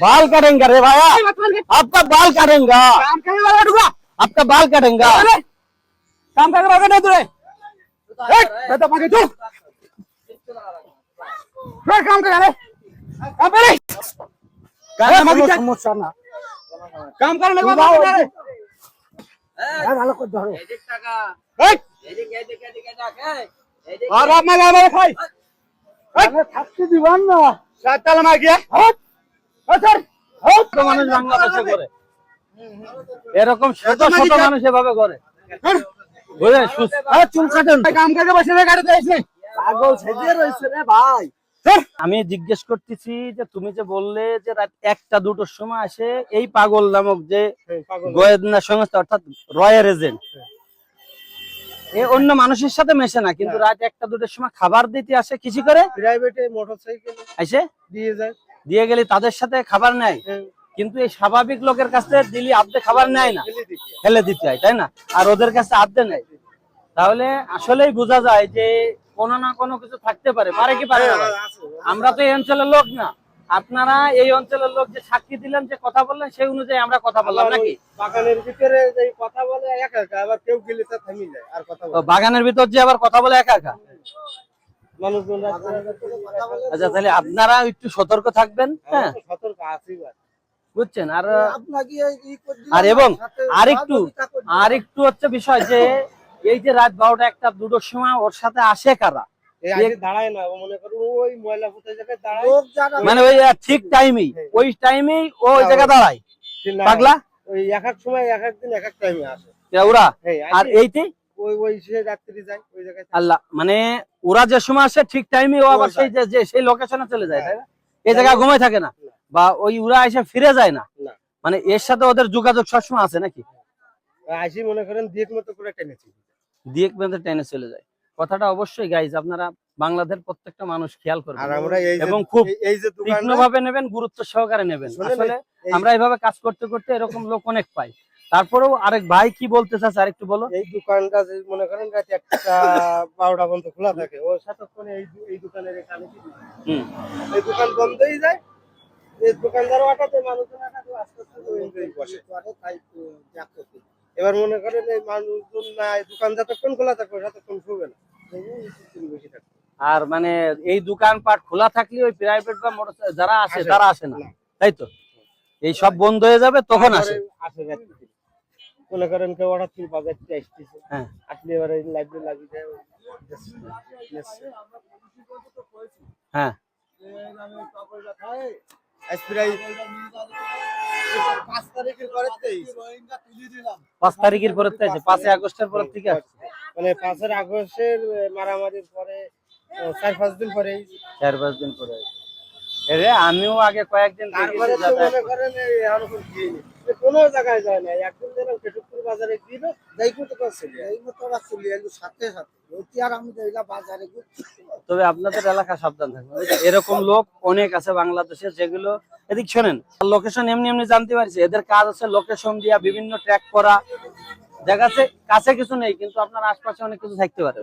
बाल काटेंगे रे भाया, आपका बाल काटेंगे, आपका बाल काटेंगे। काम करके नहीं तुझे तो मांगे तू काम कर रे काम कर समस्या ना काम करने को ভালো করে ধরো আর आप मैं गावे खाई থাকতে দিবান না सातल में गया सर তো মানুষ বাংলাদেশে করে এরকম শত শত মানুষ এভাবে করে বুঝলেন চুল কাটেন काम करके बसे रे गाड़ी ऐसे পাগল সেজে রইছে রে ভাই আমি জিজ্ঞেস করতেছি যে তুমি যে বললে যে রাত 1টা 2টোর সময় আসে এই পাগল নামক যে গোয়েন্দা সংস্থা অর্থাৎ রয়্যাল এজেন্ট এ অন্য মানুষের সাথে মেশে না কিন্তু রাত 1টা 2টোর সময় খাবার দিতে আসে কিছু করে প্রাইভেটে মোটরসাইকেল আসে দিয়ে যায় দিয়ে গেলে তাদের সাথে খাবার নেয় কিন্তু এই স্বাভাবিক লোকের কাছে দিলি আদে খাবার নেয় না ফেলে দিতে হয় তাই না আর ওদের কাছে আদে নেয় তাহলে আসলেই বোঝা যায় যে কোনো না কোনো কিছু থাকতে পারে পারে কি পারে না আমরা তো এই অঞ্চলের লোক না আপনারা এই অঞ্চলের লোক যে সাক্ষী দিলেন যে কথা বললেন সেই অনুযায়ী আমরা কথা বললাম নাকি বাগানের ভিতরে যে কথা বলে একা একা আবার কেউ গেলে তা থামি যায় আর কথা বলে বাগানের ভিতর যে আবার কথা বলে একা একা মানুষজন আচ্ছা তাহলে আপনারা একটু সতর্ক থাকবেন হ্যাঁ সতর্ক আছি বুঝছেন আর এবং আরেকটু হচ্ছে বিষয় যে এই যে রাত 12টা 1টা 2টোর সময় ওর সাথে আসে কারা দাঁড়ায় না মনে করো ওই ময়লা ফুটে জায়গায় দাঁড়ায় মানে ওই ঠিক টাইমেই ওই টাইমেই ওই জায়গা দাঁড়ায় পাগলা ওই এক এক সময় এক এক দিন এক এক টাইমে আসে ওরা আর এইতে ওই সে রাত্রি যায় ওই জায়গায় আল্লাহ মানে ওরা যে সময় আসে ঠিক টাইমে ও আবার সেই লোকেশনে চলে যায় তাই না এই জায়গা ঘুমায় থাকে না বা ওই ওরা এসে ফিরে যায় না মানে এর সাথে ওদের যোগাযোগ সবসময় আছে নাকি আসি মনে করেন দিক মতো করে টেনেছি দিক মতো টেনে চলে যায় কথাটা অবশ্যই গাইজ আপনারা বাংলাদেশের প্রত্যেকটা মানুষ খেয়াল করবেন এবং খুব তীক্ষ্ণভাবে নেবেন গুরুত্ব সহকারে নেবেন আসলে আমরা এইভাবে কাজ করতে করতে এরকম লোক অনেক পাই তারপরেও আরেক ভাই কি বলতে চাচ্ছে আরেকটু বলো এই দোকানটা যে মনে করেন রাত 1টা 12টা পর্যন্ত খোলা থাকে ও সাতক্ষণে এই দোকানের এখানে এই দোকান বন্ধই যায় এই দোকানদার আটাতে মানুষজন আটাতে আস্তে আস্তে বসে তাই এবার মনে করেন এই মানুষজন না দোকান যতক্ষণ খোলা থাকবে ততক্ষণ শুবে না বেশি থাকবে আর মানে এই দোকানপাট খোলা থাকলে ওই প্রাইভেট বা মোটর যারা আসে তারা আসে না তাই তো এই সব বন্ধ হয়ে যাবে তখন আসে মনে করেন কেউ হঠাৎ করে বাজার থেকে আসতেছে হ্যাঁ আসলে এবারে লাইব্রেরি লাগিয়ে যায় হ্যাঁ প্রায় 5 তারিখের পরে 5 আগস্টের পর থেকে মানে 5 আগস্টের মারামারির পরে 4-5 দিন পরে 4-5 দিন পরে এরে আমিও আগে কয়েকদিন তারপরে তো মনে করেন কোনো জায়গায় যায় না একদিন দিলাম কেশবপুর বাজারে গিয়ে যাইকো তো চলে এই মতো চলে এলো সাথে সাথে ওই আর আমি যাইলা বাজারে তবে আপনাদের এলাকা সাবধান থাকবেন এরকম লোক অনেক আছে বাংলাদেশে যেগুলো এদিক শোনেন লোকেশন এমনি এমনি জানতে পারছি এদের কাজ আছে লোকেশন দিয়া বিভিন্ন ট্র্যাক করা জায়গাতে কাছে কিছু নেই কিন্তু আপনার আশপাশে অনেক কিছু থাকতে পারে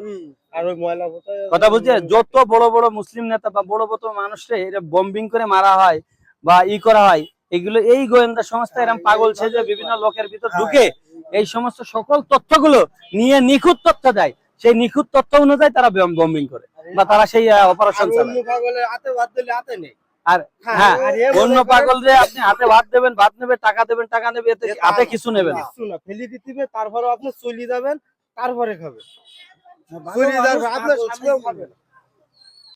আর ওই ময়লা কথা বুঝছে যত বড় বড় মুসলিম নেতা বা বড় বড় মানুষরে এটা বম্বিং করে মারা হয় বা করা হয় এগুলো এই গোয়েন্দা সংস্থা এরকম পাগল সেজে বিভিন্ন লোকের ভিতর ঢুকে এই সমস্ত সকল তথ্যগুলো নিয়ে নিখুঁত তথ্য দেয় সেই নিখুঁত তথ্য অনুযায়ী তারা বম্বিং করে বা তারা সেই অপারেশন চালায় পাগলের হাতে ভাত দিলে হাতে নেই আর হ্যাঁ অন্য পাগল যে আপনি হাতে ভাত দেবেন ভাত নেবে টাকা দেবেন টাকা নেবে এতে হাতে কিছু নেবেন না কিছু না ফেলে দিতে তারপরে আপনি চলে যাবেন তারপরে খাবে চলে যাবেন আপনার সামনেও খাবেন